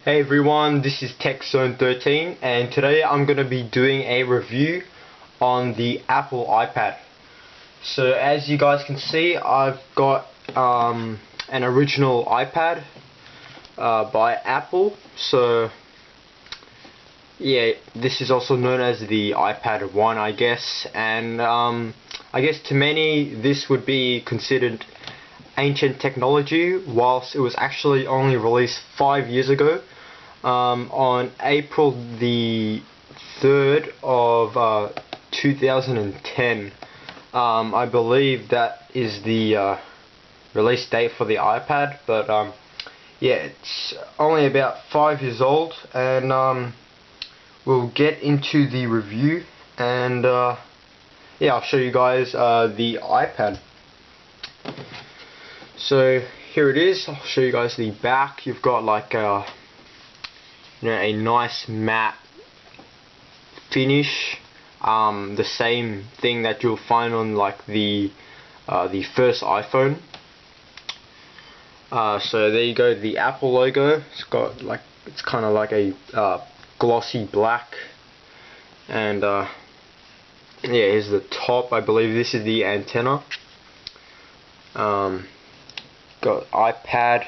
Hey everyone, this is TechZone13 and today I'm going to be doing a review on the Apple iPad. So as you guys can see, I've got an original iPad by Apple. So yeah, this is also known as the iPad 1, I guess, and I guess to many this would be considered ancient technology, whilst it was actually only released 5 years ago. On April the 3rd of 2010. I believe that is the release date for the iPad, but yeah, it's only about 5 years old, and we'll get into the review, and yeah, I'll show you guys the iPad. So here it is. I'll show you guys the back. You've got like a nice matte finish, the same thing that you'll find on like the first iPhone. So there you go, the Apple logo. It's got like, it's kind of like a glossy black, and yeah, here's the top. I believe this is the antenna. Got iPad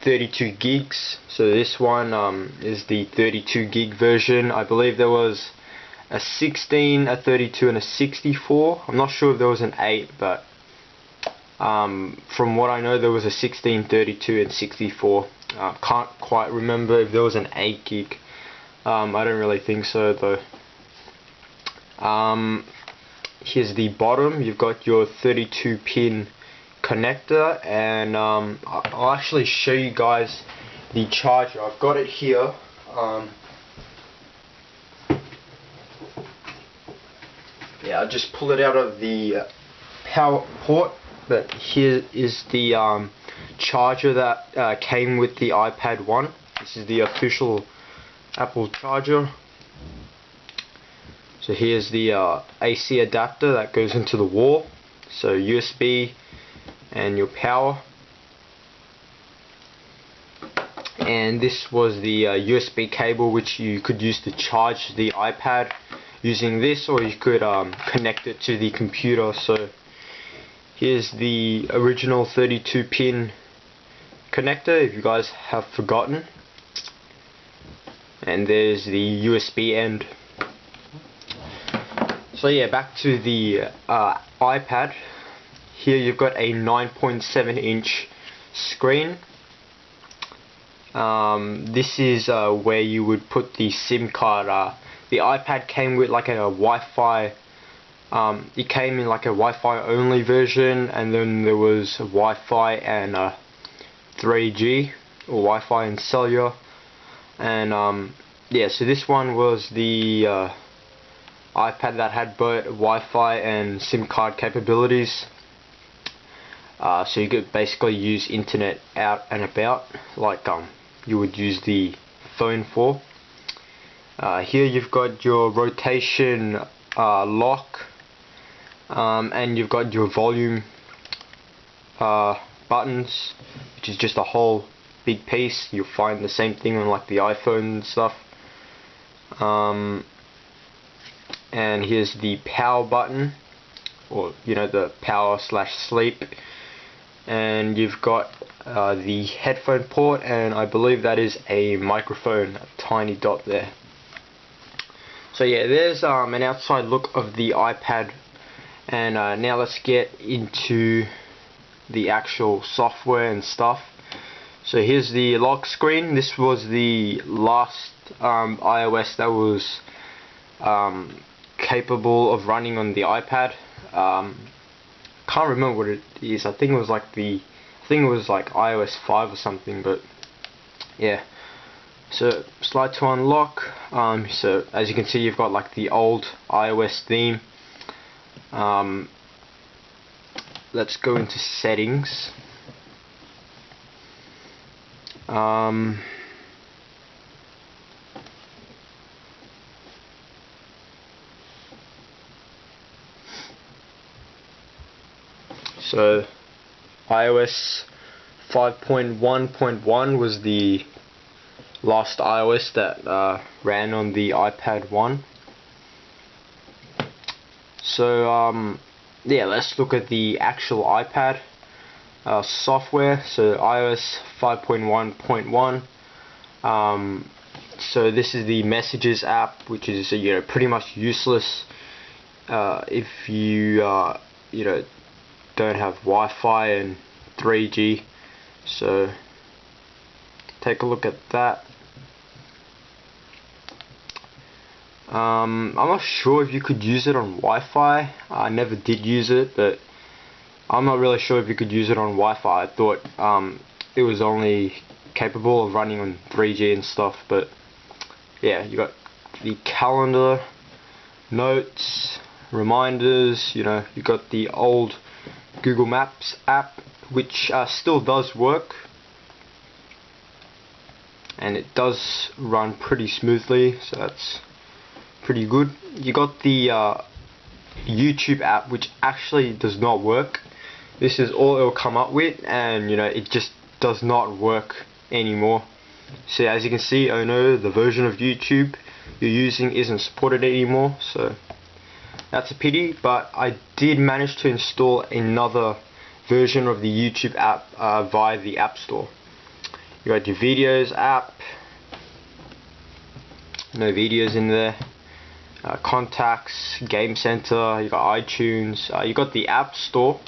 32 gigs, so this one is the 32 gig version. I believe there was a 16, a 32 and a 64. I'm not sure if there was an 8, but from what I know there was a 16, 32 and 64. Can't quite remember if there was an 8 gig. I don't really think so though. Here's the bottom. You've got your 32 pin connector, and I'll actually show you guys the charger. I've got it here. Yeah, I'll just pull it out of the power port, but here is the charger that came with the iPad 1. This is the official Apple charger. So here's the AC adapter that goes into the wall, so USB and your power, and this was the USB cable which you could use to charge the iPad using this, or you could connect it to the computer. So here's the original 32 pin connector if you guys have forgotten, and there's the USB end. So yeah, back to the iPad. Here you've got a 9.7 inch screen. This is where you would put the SIM card. The iPad came with like a Wi-Fi. It came in like a Wi-Fi only version, and then there was Wi-Fi and 3G, or Wi-Fi and cellular. And yeah, so this one was the iPad that had both Wi-Fi and SIM card capabilities. So you could basically use internet out and about like you would use the phone for. Here you've got your rotation lock, and you've got your volume buttons, which is just a whole big piece. You'll find the same thing on like the iPhone and stuff. And here's the power button, or the power / sleep. And you've got the headphone port, and I believe that is a microphone, a tiny dot there. So yeah, there's an outside look of the iPad, and now let's get into the actual software and stuff. So here's the lock screen. This was the last iOS that was capable of running on the iPad. Can't remember what it is. I think it was like iOS 5 or something, but yeah. So slide to unlock. So as you can see, you've got like the old iOS theme. Let's go into settings. So iOS 5.1.1 was the last iOS that ran on the iPad 1. So yeah, let's look at the actual iPad software. So iOS 5.1.1. So this is the Messages app, which is pretty much useless if you don't have Wi-Fi and 3G. So take a look at that. I'm not sure if you could use it on Wi-Fi. I never did use it, but I'm not really sure if you could use it on Wi-Fi. I thought it was only capable of running on 3G and stuff, but yeah, you got the calendar, notes, reminders, you got the old Google Maps app, which still does work, and it does run pretty smoothly, so that's pretty good. You got the YouTube app, which actually does not work. This is all it'll come up with, and it just does not work anymore. So as you can see, oh no, the version of YouTube you're using isn't supported anymore, so that's a pity. But I did manage to install another version of the YouTube app via the App Store. You got your Videos app, no videos in there. Contacts, Game Center, you got iTunes, you got the App Store,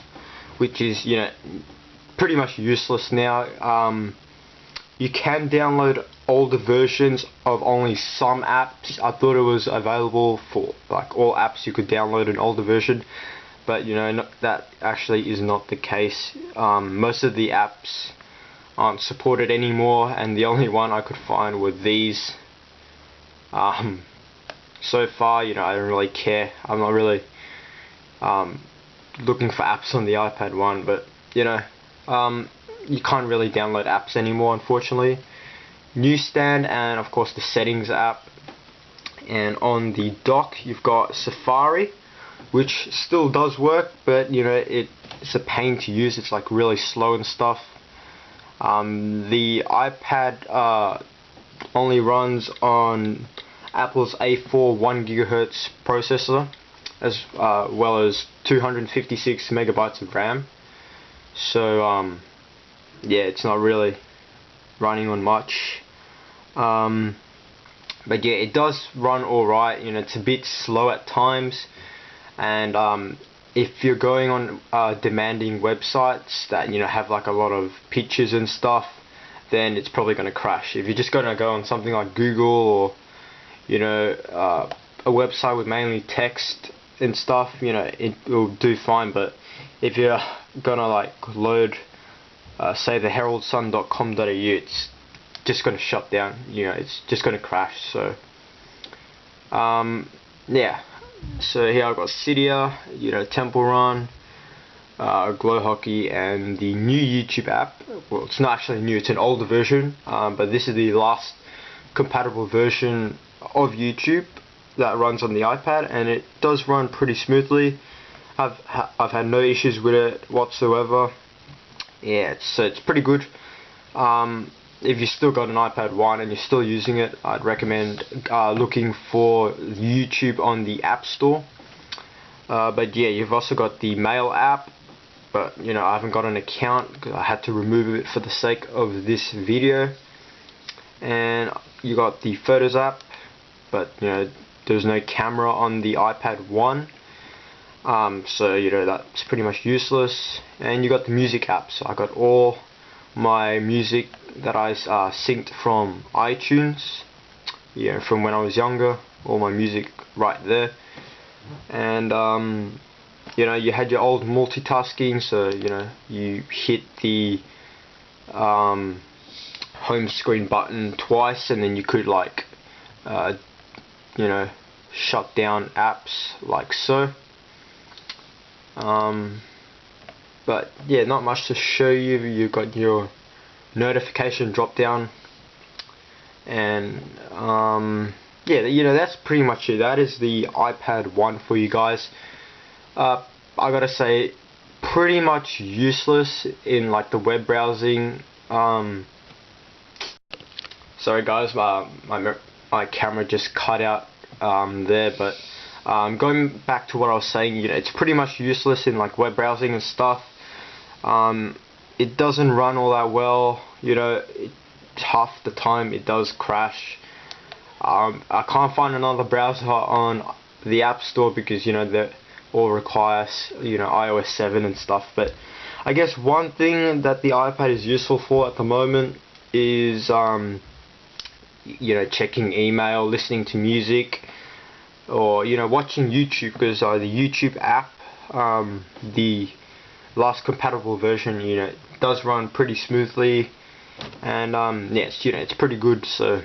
which is pretty much useless now. You can download older versions of only some apps. I thought it was available for like all apps. You could download an older version, but that actually is not the case. Most of the apps aren't supported anymore, and the only one I could find were these. So far, I don't really care. I'm not really looking for apps on the iPad 1, but you can't really download apps anymore, unfortunately. Newsstand, and of course the Settings app. And on the dock you've got Safari, which still does work, but it's a pain to use. It's like really slow and stuff. The iPad only runs on Apple's A4 1 GHz processor, as well as 256 megabytes of RAM. So yeah, it's not really running on much. But yeah, it does run alright. It's a bit slow at times, and if you're going on demanding websites that have like a lot of pictures and stuff, then it's probably going to crash. If you're just going to go on something like Google, or a website with mainly text and stuff, it will do fine. But if you're gonna like load say the heraldsun.com.au, it's just gonna shut down. It's just gonna crash. So yeah, so here I've got Cydia, Temple Run, Glow Hockey, and the new YouTube app. Well, it's not actually new, it's an older version, but this is the last compatible version of YouTube that runs on the iPad, and it does run pretty smoothly. I've had no issues with it whatsoever. Yeah, so it's pretty good. If you still got an iPad 1 and you're still using it, I'd recommend looking for YouTube on the App Store. But yeah, you've also got the Mail app, but I haven't got an account because I had to remove it for the sake of this video. And you got the Photos app, but there's no camera on the iPad 1, so that's pretty much useless. And you got the Music app, so I got all my music that I synced from iTunes, from when I was younger, all my music right there. And you had your old multitasking, so you hit the home screen button twice, and then you could like shut down apps like so. But yeah, not much to show you. You've got your notification drop down, and yeah, that's pretty much it. That is the iPad 1 for you guys. I gotta say, pretty much useless in like the web browsing. Sorry guys, my camera just cut out there, but going back to what I was saying, it's pretty much useless in like web browsing and stuff. It doesn't run all that well, half the time it does crash. I can't find another browser on the App Store because they all requires iOS 7 and stuff. But I guess one thing that the iPad is useful for at the moment is checking email, listening to music, or watching YouTube, because the YouTube app, the last compatible version, does run pretty smoothly, and yeah, it's pretty good. So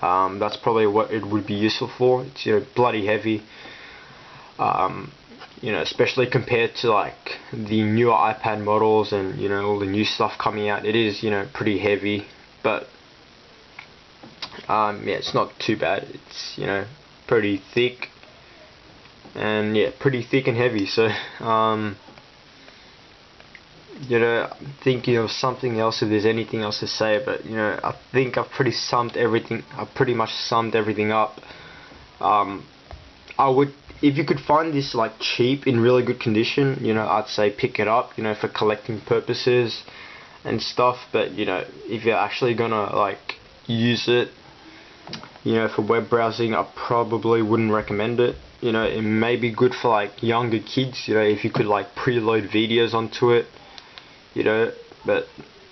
that's probably what it would be useful for. It's bloody heavy, especially compared to like the newer iPad models and all the new stuff coming out. It is pretty heavy, but yeah, it's not too bad. It's pretty thick, and yeah, pretty thick and heavy. So thinking of something else, if there's anything else to say, but I think I've pretty much summed everything up. I would, if you could find this like cheap in really good condition, I'd say pick it up, for collecting purposes and stuff. But if you're actually gonna like use it, for web browsing, I probably wouldn't recommend it. It may be good for like younger kids, if you could like preload videos onto it, but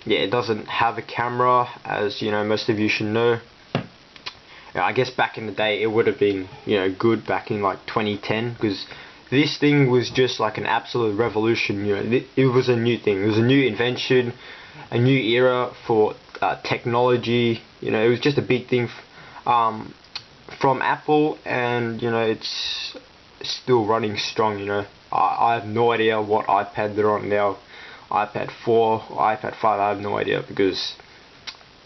yeah, it doesn't have a camera, as most of you should know. I guess back in the day it would have been good back in like 2010, because this thing was just like an absolute revolution. It was a new thing, it was a new invention, a new era for technology. It was just a big thing from Apple, and it's still running strong. I have no idea what iPad they're on now, iPad 4 or iPad 5, I have no idea, because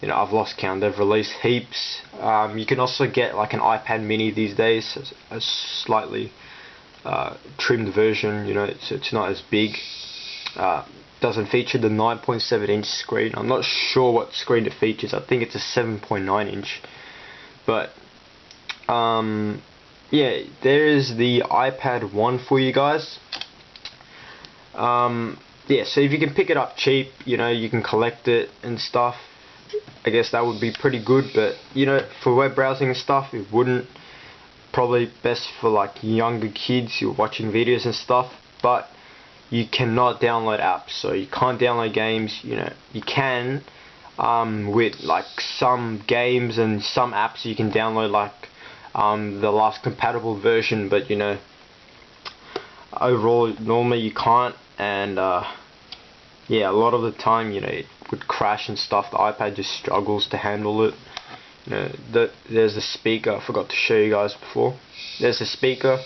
I've lost count. They've released heaps. You can also get like an iPad mini these days, a slightly trimmed version. It's not as big. Doesn't feature the 9.7 inch screen. I'm not sure what screen it features. I think it's a 7.9 inch. But yeah, there is the iPad 1 for you guys. Yeah, so if you can pick it up cheap, you can collect it and stuff, I guess that would be pretty good. But for web browsing and stuff, it wouldn't. Probably best for like younger kids who are watching videos and stuff. But you cannot download apps, so you can't download games. You can with like some games and some apps you can download, like the last compatible version, but overall normally you can't. And yeah, a lot of the time it would crash and stuff. The iPad just struggles to handle it. There's a speaker, I forgot to show you guys before. There's a speaker.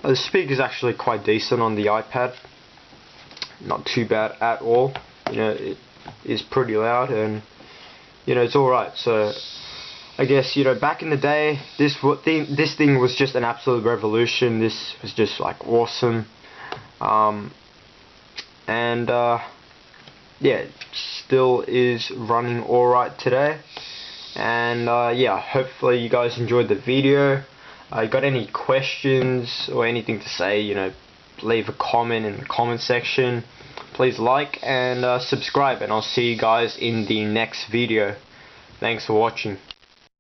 The speaker is actually quite decent on the iPad, not too bad at all. It is pretty loud, and it's alright. So I guess back in the day, this thing was just an absolute revolution. This was just like awesome. And yeah, it still is running alright today. And yeah, hopefully you guys enjoyed the video. You got any questions or anything to say, leave a comment in the comment section. Please like and subscribe, and I'll see you guys in the next video. Thanks for watching.